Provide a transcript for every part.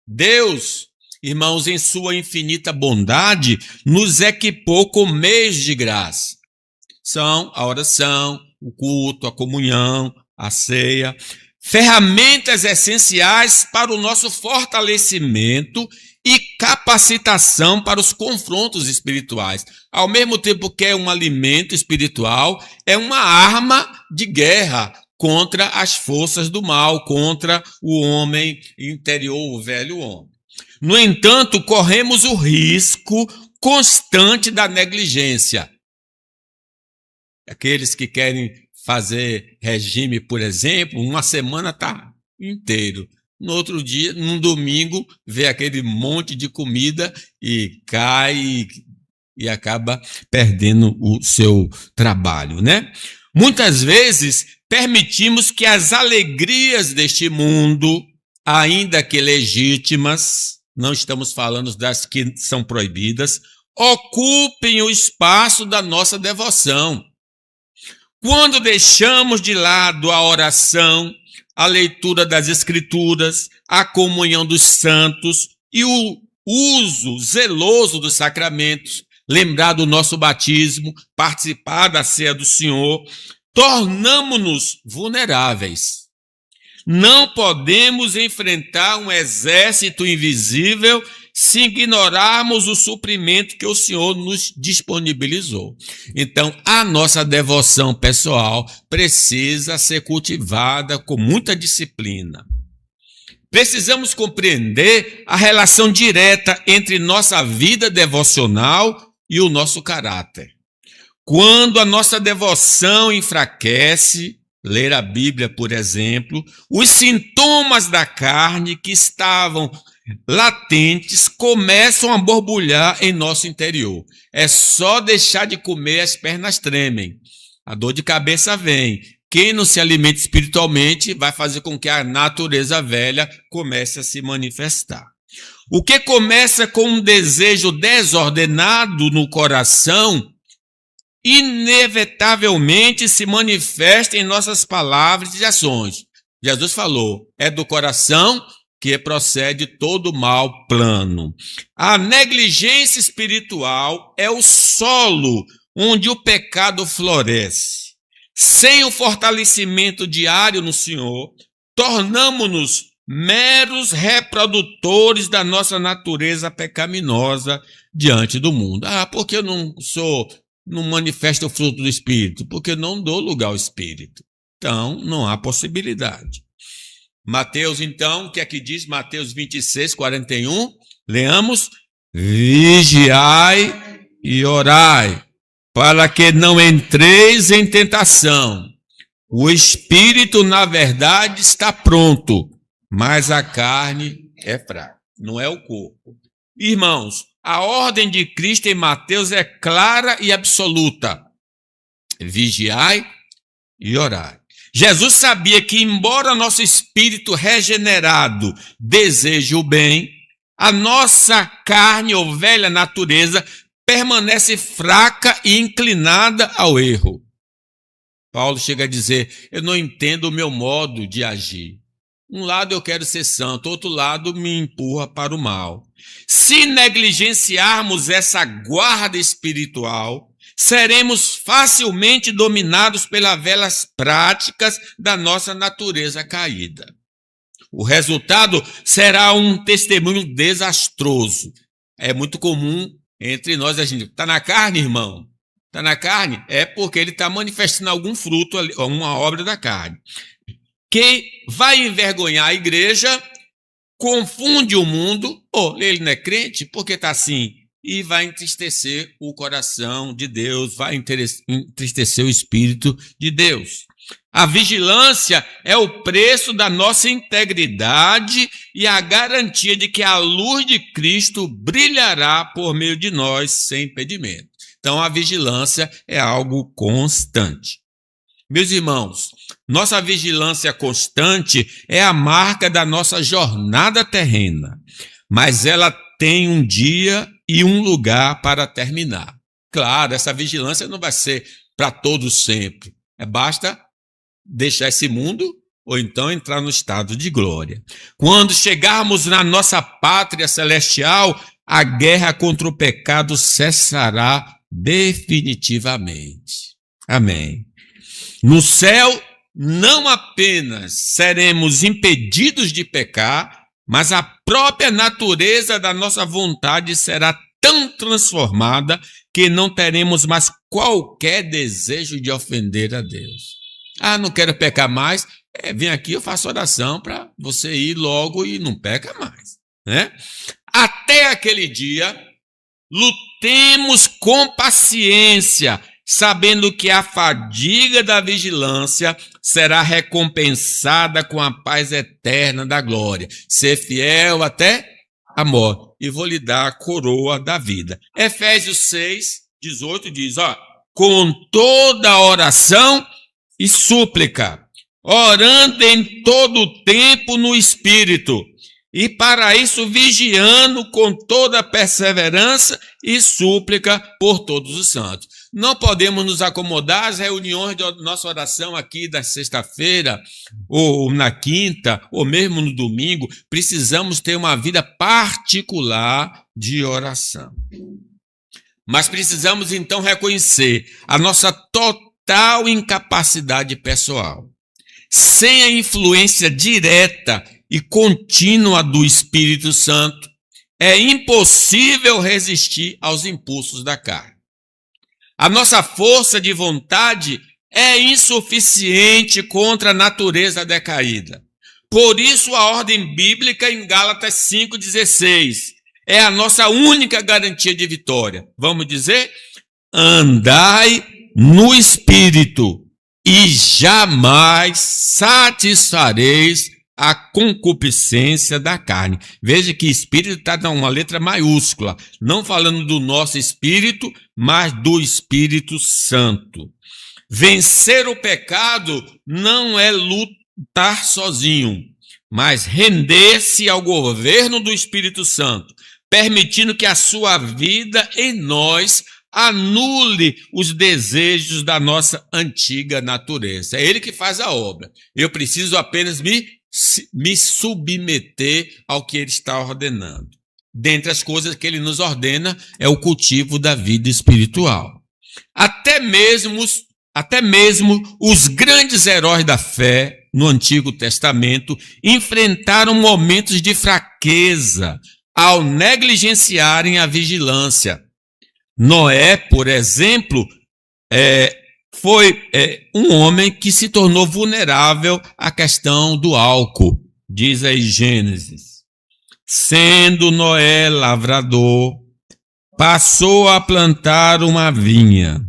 Deus, irmãos, em sua infinita bondade, nos equipou com meios de graça. São a oração, o culto, a comunhão, a ceia, ferramentas essenciais para o nosso fortalecimento e capacitação para os confrontos espirituais. Ao mesmo tempo que é um alimento espiritual, é uma arma de guerra contra as forças do mal, contra o homem interior, o velho homem. No entanto, corremos o risco constante da negligência. Aqueles que querem fazer regime, por exemplo, uma semana está inteiro. No outro dia, num domingo, vê aquele monte de comida e cai e acaba perdendo o seu trabalho, né? Muitas vezes, permitimos que as alegrias deste mundo, ainda que legítimas, não estamos falando das que são proibidas, ocupem o espaço da nossa devoção. Quando deixamos de lado a oração, a leitura das Escrituras, a comunhão dos santos e o uso zeloso dos sacramentos, lembrar do nosso batismo, participar da ceia do Senhor, tornamo-nos vulneráveis. Não podemos enfrentar um exército invisível se ignorarmos o suprimento que o Senhor nos disponibilizou. Então, a nossa devoção pessoal precisa ser cultivada com muita disciplina. Precisamos compreender a relação direta entre nossa vida devocional e o nosso caráter. Quando a nossa devoção enfraquece, ler a Bíblia, por exemplo, os sintomas da carne que estavam latentes começam a borbulhar em nosso interior. É só deixar de comer, as pernas tremem. A dor de cabeça vem. Quem não se alimenta espiritualmente vai fazer com que a natureza velha comece a se manifestar. O que começa com um desejo desordenado no coração, inevitavelmente se manifesta em nossas palavras e ações. Jesus falou, é do coração que procede todo mal plano. A negligência espiritual é o solo onde o pecado floresce. Sem o fortalecimento diário no Senhor, tornamo-nos meros reprodutores da nossa natureza pecaminosa diante do mundo. Porque eu não manifesto o fruto do Espírito? Porque eu não dou lugar ao Espírito. Então, não há possibilidade. Mateus, então, o que é que diz? Mateus 26, 41. Leamos. Vigiai e orai, para que não entreis em tentação. O espírito, na verdade, está pronto, mas a carne é fraca. Não é o corpo. Irmãos, a ordem de Cristo em Mateus é clara e absoluta. Vigiai e orai. Jesus sabia que, embora nosso espírito regenerado deseje o bem, a nossa carne ou velha natureza permanece fraca e inclinada ao erro. Paulo chega a dizer, eu não entendo o meu modo de agir. Um lado eu quero ser santo, outro lado me empurra para o mal. Se negligenciarmos essa guarda espiritual, seremos facilmente dominados pelas velhas práticas da nossa natureza caída. O resultado será um testemunho desastroso. É muito comum entre nós a gente, está na carne, irmão? Está na carne? É porque ele está manifestando algum fruto, uma obra da carne. Quem vai envergonhar a igreja, confunde o mundo, ele não é crente, porque está assim, e vai entristecer o coração de Deus, vai entristecer o Espírito de Deus. A vigilância é o preço da nossa integridade e a garantia de que a luz de Cristo brilhará por meio de nós sem impedimento. Então, a vigilância é algo constante. Meus irmãos, nossa vigilância constante é a marca da nossa jornada terrena, mas ela tem um dia e um lugar para terminar. Claro, essa vigilância não vai ser para todos sempre. Basta deixar esse mundo ou então entrar no estado de glória. Quando chegarmos na nossa pátria celestial, a guerra contra o pecado cessará definitivamente. Amém. No céu, não apenas seremos impedidos de pecar, mas a própria natureza da nossa vontade será tão transformada que não teremos mais qualquer desejo de ofender a Deus. Ah, não quero pecar mais. Vem aqui, eu faço oração para você ir logo e não peca mais, né? Até aquele dia, lutemos com paciência, sabendo que a fadiga da vigilância será recompensada com a paz eterna da glória. Ser fiel até a morte, e vou lhe dar a coroa da vida. Efésios 6:18 diz, com toda oração e súplica, orando em todo o tempo no Espírito, e para isso vigiando com toda perseverança e súplica por todos os santos. Não podemos nos acomodar às reuniões da nossa oração aqui da sexta-feira, ou na quinta, ou mesmo no domingo. Precisamos ter uma vida particular de oração. Mas precisamos então reconhecer a nossa total incapacidade pessoal. Sem a influência direta e contínua do Espírito Santo, é impossível resistir aos impulsos da carne. A nossa força de vontade é insuficiente contra a natureza decaída. Por isso, a ordem bíblica em Gálatas 5,16 é a nossa única garantia de vitória. Vamos dizer? Andai no Espírito e jamais satisfareis a concupiscência da carne. Veja que espírito está com uma letra maiúscula, não falando do nosso espírito, mas do Espírito Santo. Vencer o pecado não é lutar sozinho, mas render-se ao governo do Espírito Santo, permitindo que a sua vida em nós anule os desejos da nossa antiga natureza. É ele que faz a obra. Eu preciso apenas me submeter ao que ele está ordenando. Dentre as coisas que ele nos ordena é o cultivo da vida espiritual. Até mesmo os grandes heróis da fé no Antigo Testamento enfrentaram momentos de fraqueza ao negligenciarem a vigilância. Noé, por exemplo, foi um homem que se tornou vulnerável à questão do álcool, diz aí Gênesis. Sendo Noé lavrador, passou a plantar uma vinha.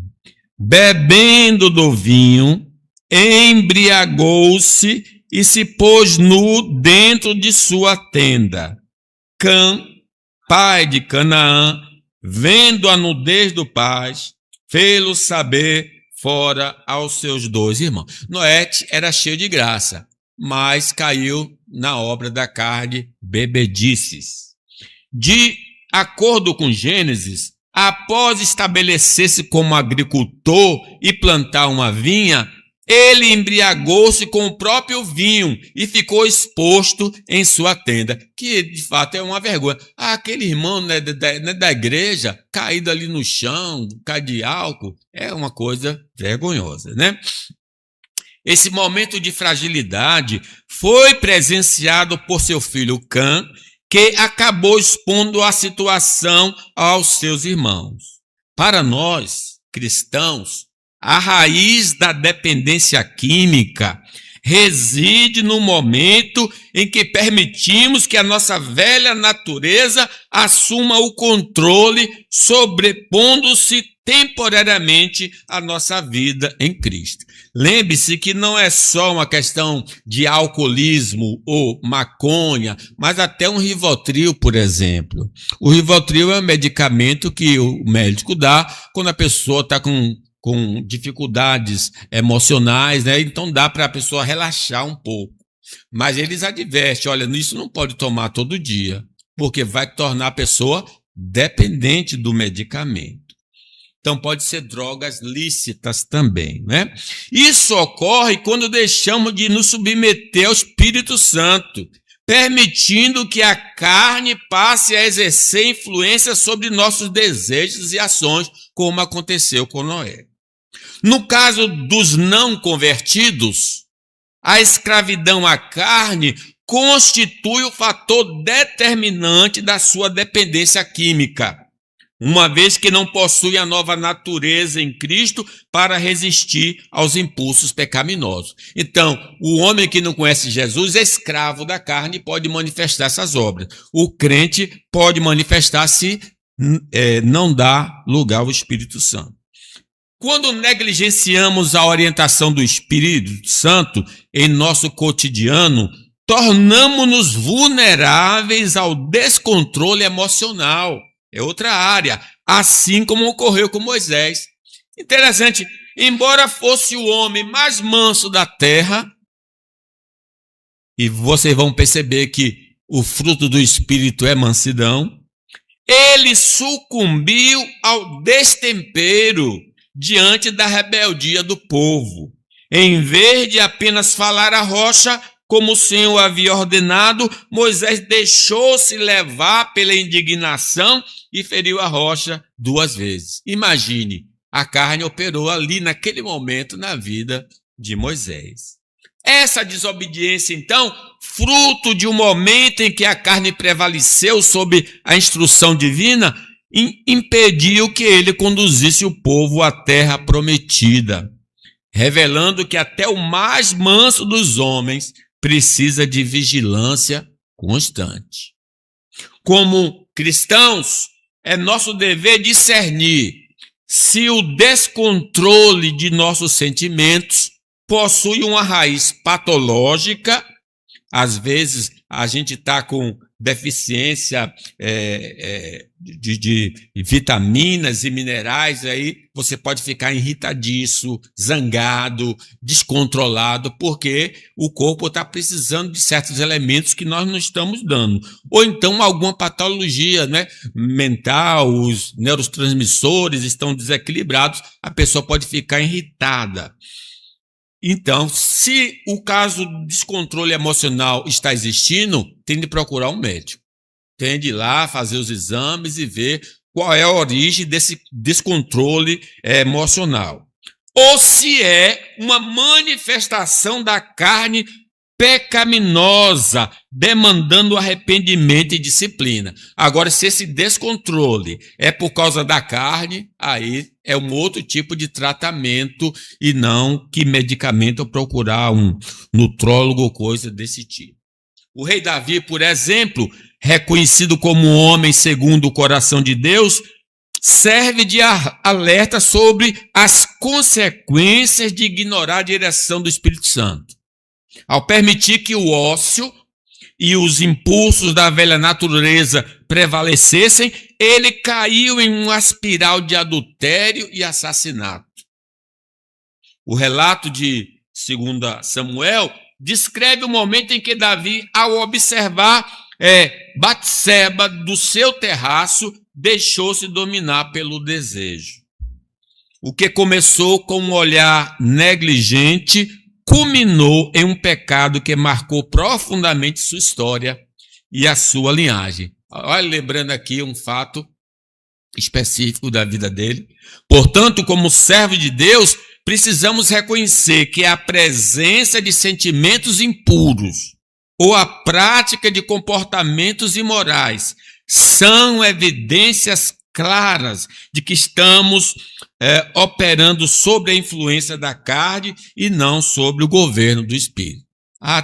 Bebendo do vinho, embriagou-se e se pôs nu dentro de sua tenda. Cã, pai de Canaã, vendo a nudez do pai, fê-lo saber fora aos seus 2 irmãos. Noé era cheio de graça, mas caiu na obra da carne, bebedices. De acordo com Gênesis, após estabelecer-se como agricultor e plantar uma vinha, ele embriagou-se com o próprio vinho e ficou exposto em sua tenda, que de fato é uma vergonha. Aquele irmão da igreja, caído ali no chão, caído de álcool, é uma coisa vergonhosa, né? Esse momento de fragilidade foi presenciado por seu filho Cã, que acabou expondo a situação aos seus irmãos. Para nós, cristãos, a raiz da dependência química reside no momento em que permitimos que a nossa velha natureza assuma o controle, sobrepondo-se temporariamente à nossa vida em Cristo. Lembre-se que não é só uma questão de alcoolismo ou maconha, mas até um Rivotril, por exemplo. O Rivotril é um medicamento que o médico dá quando a pessoa está com dificuldades emocionais, né? Então dá para a pessoa relaxar um pouco. Mas eles advertem, olha, isso não pode tomar todo dia, porque vai tornar a pessoa dependente do medicamento. Então pode ser drogas lícitas também, né? Isso ocorre quando deixamos de nos submeter ao Espírito Santo, permitindo que a carne passe a exercer influência sobre nossos desejos e ações, como aconteceu com Noé. No caso dos não convertidos, a escravidão à carne constitui o fator determinante da sua dependência química, uma vez que não possui a nova natureza em Cristo para resistir aos impulsos pecaminosos. Então, o homem que não conhece Jesus é escravo da carne e pode manifestar essas obras. O crente pode manifestar se não dá lugar ao Espírito Santo. Quando negligenciamos a orientação do Espírito Santo em nosso cotidiano, tornamos-nos vulneráveis ao descontrole emocional. É outra área, assim como ocorreu com Moisés. Interessante, embora fosse o homem mais manso da terra, e vocês vão perceber que o fruto do Espírito é mansidão, ele sucumbiu ao destempero diante da rebeldia do povo. Em vez de apenas falar à rocha, como o Senhor havia ordenado, Moisés deixou-se levar pela indignação e feriu a rocha 2 vezes. Imagine, a carne operou ali naquele momento na vida de Moisés. Essa desobediência, então, fruto de um momento em que a carne prevaleceu sob a instrução divina, impediu que ele conduzisse o povo à terra prometida, revelando que até o mais manso dos homens precisa de vigilância constante. Como cristãos, é nosso dever discernir se o descontrole de nossos sentimentos possui uma raiz patológica. Às vezes a gente está com deficiência de vitaminas e minerais, aí você pode ficar irritadiço, zangado, descontrolado, porque o corpo está precisando de certos elementos que nós não estamos dando. Ou então alguma patologia, né, mental, os neurotransmissores estão desequilibrados, a pessoa pode ficar irritada. Então, se o caso de descontrole emocional está existindo, tem de procurar um médico. Tem de ir lá fazer os exames e ver qual é a origem desse descontrole emocional. Ou se é uma manifestação da carne pecaminosa, demandando arrependimento e disciplina. Agora, se esse descontrole é por causa da carne, aí é um outro tipo de tratamento e não que medicamento procurar um nutrólogo ou coisa desse tipo. O rei Davi, por exemplo, reconhecido como um homem segundo o coração de Deus, serve de alerta sobre as consequências de ignorar a direção do Espírito Santo. Ao permitir que o ócio e os impulsos da velha natureza prevalecessem, ele caiu em uma espiral de adultério e assassinato. O relato de 2 Samuel descreve o momento em que Davi, ao observar Batseba do seu terraço, deixou-se dominar pelo desejo. O que começou com um olhar negligente culminou em um pecado que marcou profundamente sua história e a sua linhagem. Olha, lembrando aqui um fato específico da vida dele. Portanto, como servo de Deus, precisamos reconhecer que a presença de sentimentos impuros ou a prática de comportamentos imorais são evidências claras de que estamos operando sobre a influência da carne e não sobre o governo do Espírito.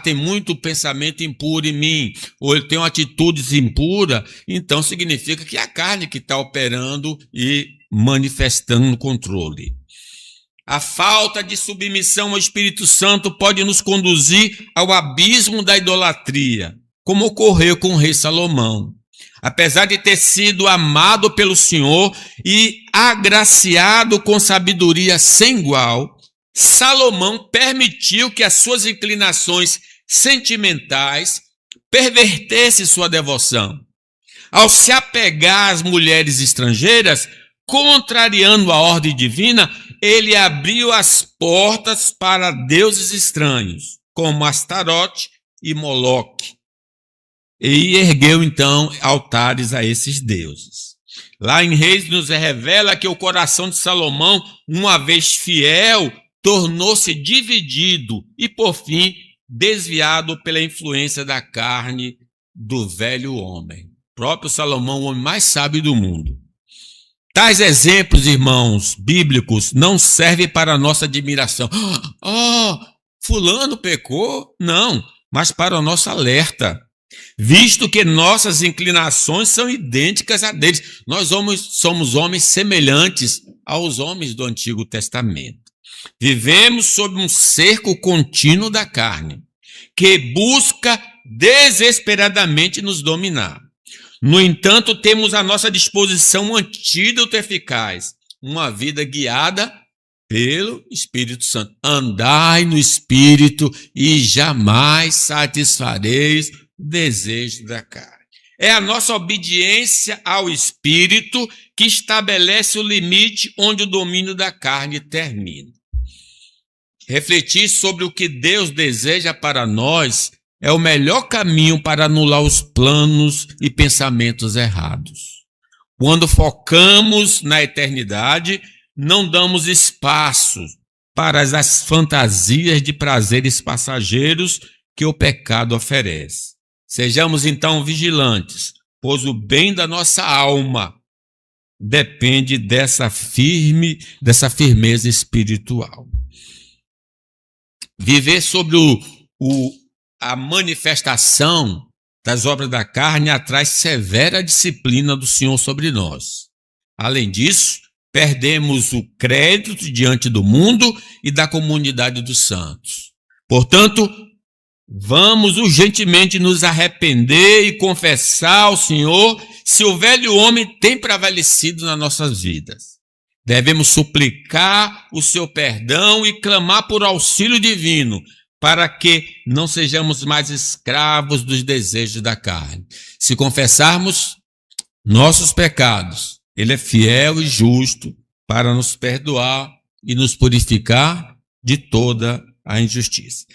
Tem muito pensamento impuro em mim, ou eu tenho atitudes impuras, então significa que é a carne que está operando e manifestando o controle. A falta de submissão ao Espírito Santo pode nos conduzir ao abismo da idolatria, como ocorreu com o rei Salomão. Apesar de ter sido amado pelo Senhor e agraciado com sabedoria sem igual, Salomão permitiu que as suas inclinações sentimentais pervertessem sua devoção. Ao se apegar às mulheres estrangeiras, contrariando a ordem divina, ele abriu as portas para deuses estranhos, como Astarote e Moloque, e ergueu então altares a esses deuses. Lá em Reis nos revela que o coração de Salomão, uma vez fiel, tornou-se dividido e, por fim, desviado pela influência da carne do velho homem. O próprio Salomão, o homem mais sábio do mundo. Tais exemplos, irmãos, bíblicos, não servem para a nossa admiração. Fulano pecou? Não, mas para o nosso alerta. Visto que nossas inclinações são idênticas a deles. Nós somos homens semelhantes aos homens do Antigo Testamento. Vivemos sob um cerco contínuo da carne, que busca desesperadamente nos dominar. No entanto, temos à nossa disposição um antídoto eficaz, uma vida guiada pelo Espírito Santo. Andai no Espírito e jamais satisfareis o desejo da carne. É a nossa obediência ao Espírito que estabelece o limite onde o domínio da carne termina. Refletir sobre o que Deus deseja para nós é o melhor caminho para anular os planos e pensamentos errados. Quando focamos na eternidade, não damos espaço para as fantasias de prazeres passageiros que o pecado oferece. Sejamos então vigilantes, pois o bem da nossa alma depende dessa firmeza espiritual. Viver sobre a manifestação das obras da carne atrai severa disciplina do Senhor sobre nós. Além disso, perdemos o crédito diante do mundo e da comunidade dos santos. Portanto, vamos urgentemente nos arrepender e confessar ao Senhor se o velho homem tem prevalecido nas nossas vidas. Devemos suplicar o seu perdão e clamar por auxílio divino, para que não sejamos mais escravos dos desejos da carne. Se confessarmos nossos pecados, Ele é fiel e justo para nos perdoar e nos purificar de toda a injustiça.